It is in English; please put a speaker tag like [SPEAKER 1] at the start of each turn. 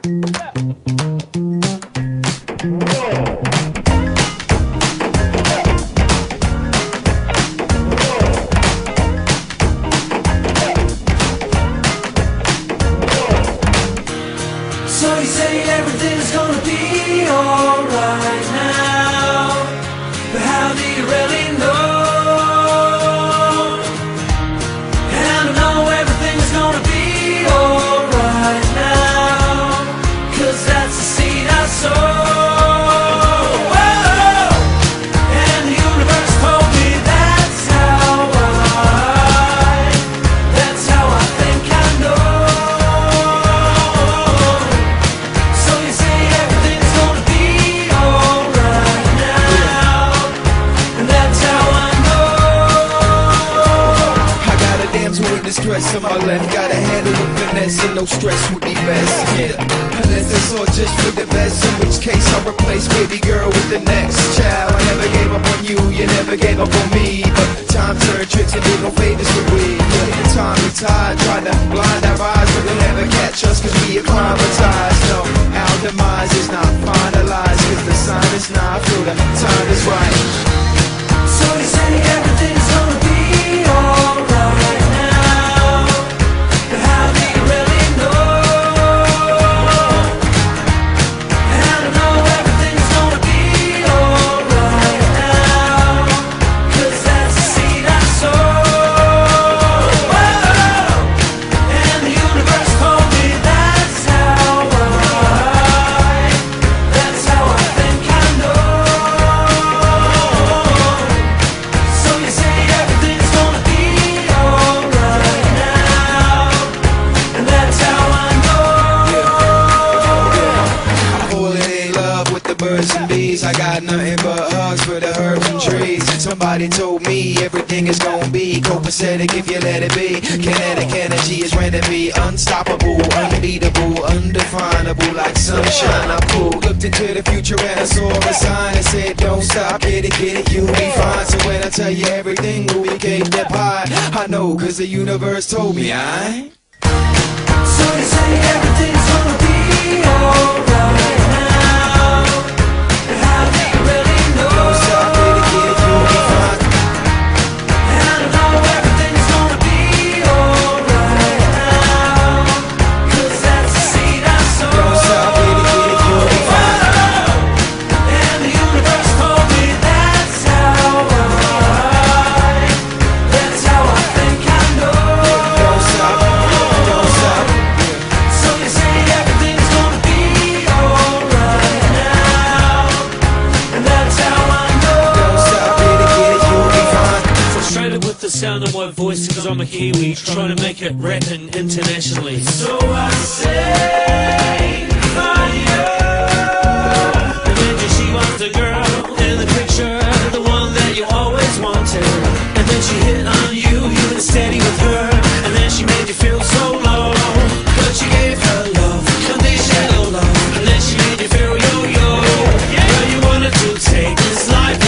[SPEAKER 1] So you say everything's gonna be alright now, but how do you really know? And I know everything's gonna be alright now, 'cause that's the seed I sow. And the universe told me that's how I think I know. So you say everything's gonna be alright now, and that's how I know.
[SPEAKER 2] I got a damsel in distress on my left, gotta handle with finesse and no stress would be best. Yeah, unless it's all just for the best, in which case I'll replace baby girl with the next child. I never gave up on you, you never gave up on me, but time turned tricks and did no favors for we. Yeah, time and tide tried to blind our eyes, but they'll never catch us 'cause we acclimatized. No, our demise is not finalized, 'cause the sign is not, I feel the time is right.
[SPEAKER 1] So you say everything's gonna be alright now, but how do you really know? And I know everything's gonna be alright now, 'cause that's the seed I sow. And the universe told me that's how I think I know. So you say everything's gonna be alright now, and that's how I know.
[SPEAKER 2] I'm falling in love with the birds and bees. I got nothing but hugs for the herbs and trees. Somebody told me everything is gonna be copacetic if you let it be. Kinetic energy is ready to be unstoppable, unbeatable, undefinable, like sunshine. I'm cool. Looked into the future and I saw a sign that said, don't stop, get it, you'll be fine. So when I tell you everything, we became that pie. I know, 'cause the universe told me
[SPEAKER 1] So you say everything's gonna be alright now, but how do you really know?
[SPEAKER 2] don't stop, get it, you'll be fine.
[SPEAKER 1] And I know everything's gonna be alright now, 'cause that's the seed I sow.
[SPEAKER 2] Don't stop, get it, you'll be fine.
[SPEAKER 1] And the universe told me that's how I think I know.
[SPEAKER 2] Don't stop, don't stop.
[SPEAKER 1] So you say everything's gonna be alright now, and that's how I know.
[SPEAKER 2] Don't stop, get it, you'll be fine.
[SPEAKER 3] Frustrated with the sound of my voice, 'cause I'm a Kiwi, trying to make it rapping internationally.
[SPEAKER 1] So I say fire.
[SPEAKER 3] Imagine she was the girl in the picture, the one that you always wanted. And then she hit on you, you were steady with her, and then she made you feel so low. But you gave her love, conditional love, and then she made you feel yo-yo. Girl, you wanted to take this life